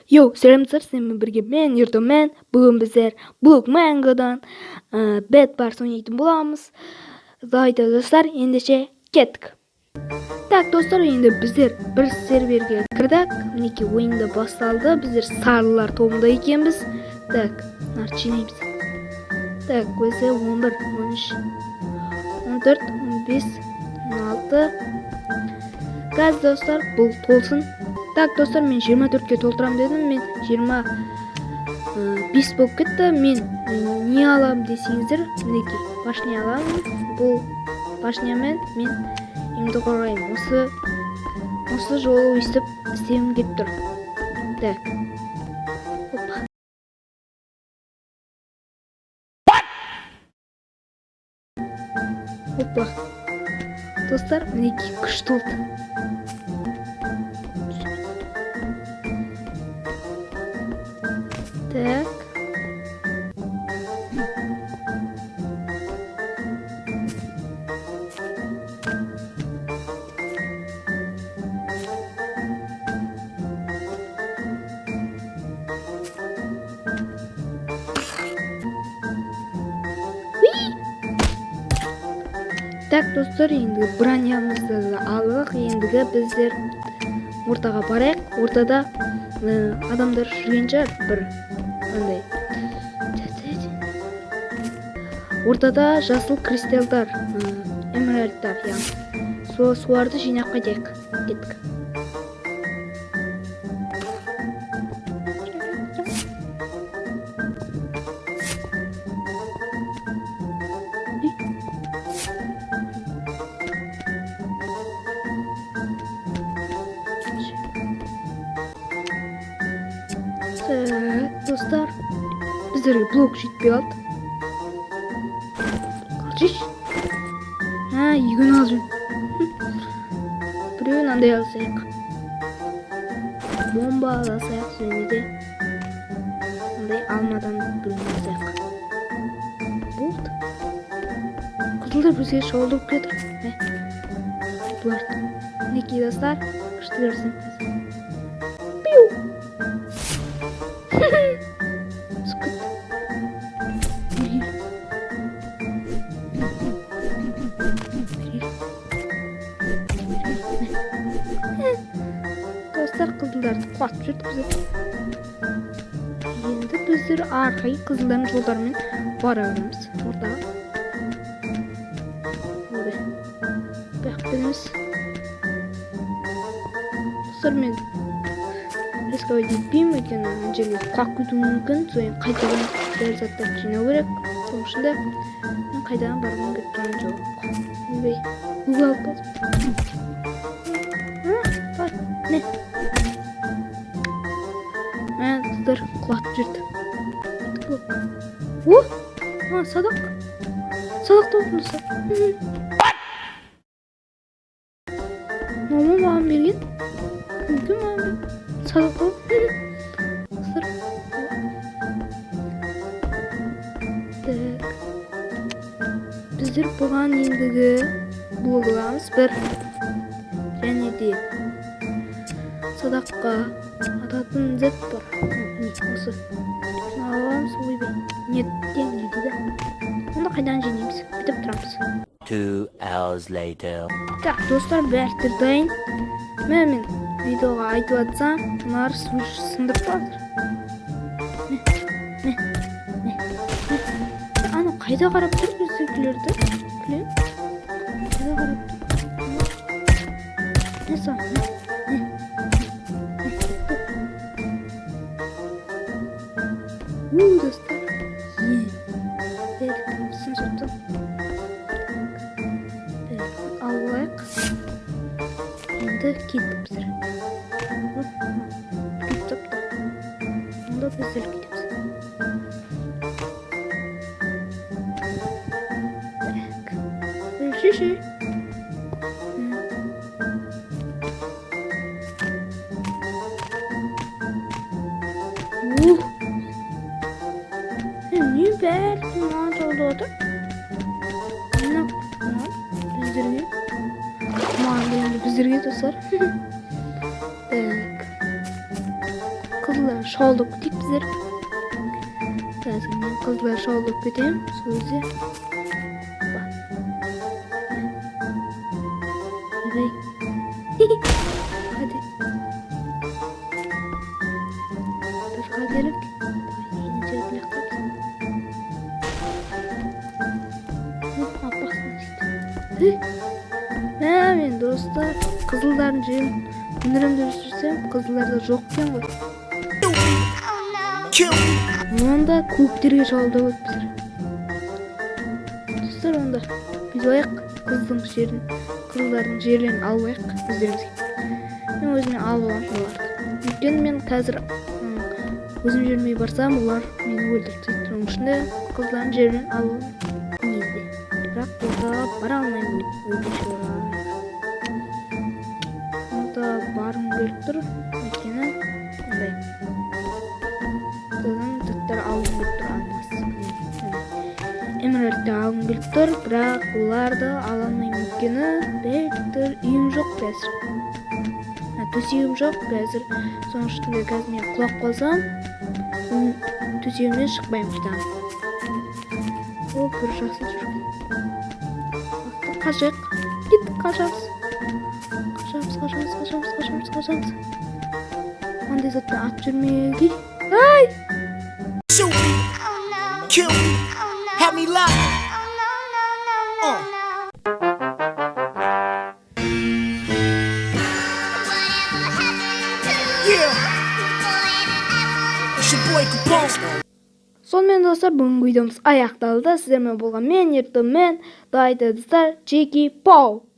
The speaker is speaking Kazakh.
Yo, selamlar, seninle birge men Yurdomen. Bugün bizler Blok Mango'dan Bad Bars oynayıp bulamız. Zayda dostlar, endişe kettik. Tak dostlar, endi bizler bir serverge kirdik. Mineki oyunda başlandı. Bizler sarılar тобында ekenmiz. Tak, narçinaymiz. Tak, bizler 11, 13, 14, 15, 16. Gaz dostlar, bu olsun. Так, достар, мен 24-ке толтырам дедім. Мен 25 болып кетті. Мен не алам десеңіздер, мінекей башня аламын. Бұл башнямен мен емді қорғаймын. Осы жолы өйстіп істегім келіп тұр. Так. Опа. Опа. Достар, мінекей күшті болды. Так. Так, достар, енді бронямызды алдық. Ендігі біздер ортаға барайық. Ортада адамдар жүрген шығар, бір андай. Ортада жасыл кристалдар, эмеральдтар, яғни. Соларды жинап қайтайық. Кеттік. Dostlar, bizlerге blok жетпей қалды. Қашиш? Егін алжын. Біреуін андай алсайық. Бомба алсайық, және де андай алмадан біреуін алсайық. Болды. Қызылдар бізге шолдырып кетір. Бұлар. Мінекей достар, күшті көрсін. Пиу! Dostlar, kızıldарды құлатып жүрді біздер. Енді біздер арқай қызылдардың жолдарымен бара береміз. Ортаға. Бәқ білеміз. Достар, мен рисковать етпеймін екен, жерге құлап кетуі мүмкін. Содан қайтадан дәл заттарды жинау керек. Соның ішінде мен қайтадан барғым келіп тұрған жоқ. Ойбай, өгі алып қалдым. Ne? Ben kızlar құлатып жүрді. Садақ. Садақ та болса. Мама маған берген. Мүмкін маған берген. Садақ та. Кыздар. Біздер бұған ендігі блок аламыз. Бір. Және де садаққа ататын зет бар. Осы. Аламыз, ойбай. Неттен дейді да. Онда қайдан жинаймыз? Бітіп тұрамыз. 2 hours later. Так, достар, бәртір дайын. Мен видеоға айтып атсам, бұлар сындырып жатыр. Ана қайда қарап тұр біздегілерді? Білем. Қайда қарап тұр? Несі? Достар, беркімсін жұртты. Алайық. Енді кеттік біздер. Кеттіп та. Онда біздер кетеміз. Так. Шеші. Не бәрі маған жолды отыр. Біздерге. Маған біздерге достар. Так. Kızlar şolduk gittik bizler. Lazım ben kızlar şolduk gideyim. Sözü. Bak. Evet. Hadi. Dur kaderim. Yeni cebine kalsın. Abbasın işte. Men dostlar kızılların cebim. Günlerimde düşürsem kızıllarda yok ben var. Onda kuptirge çaldı bak bizler. Dostlar onda biz oyak kızın yerini, kızların yerlerini albayak bizlerimiz. Ben özüme albalam olardı. Yükken men hazır özüm yerime barsam ular meni öldürtecek. Onun için de kızların yerini albalam neydi. Bırak burada bara almayayım öldürüyorlar. Onda barım gelip dur. Mekene onday. Zaten tıktar aldım gelip dur almaz. Emirlikte aldım gelip dur. Bırak ular da alanmayayım mekene. Belki uyum yok bezir. Tüsüyüm yok bezir. Sonuçta gazmaya kulak kalsam tüsüyümden çıkmayayım işte. O bir şahsı çürgün. Kaçık. Git kaçarız. Kaçarız. Anda zaten at sürmeye git. Ay! Shoot me, kill me, have me locked. Yeah, it's your boy Capone. Sonымен dostlar bugün videomuz ayaktaldı. Sizlerle bolgan men yırttım men. Dayda dostlar Jiggy Pow.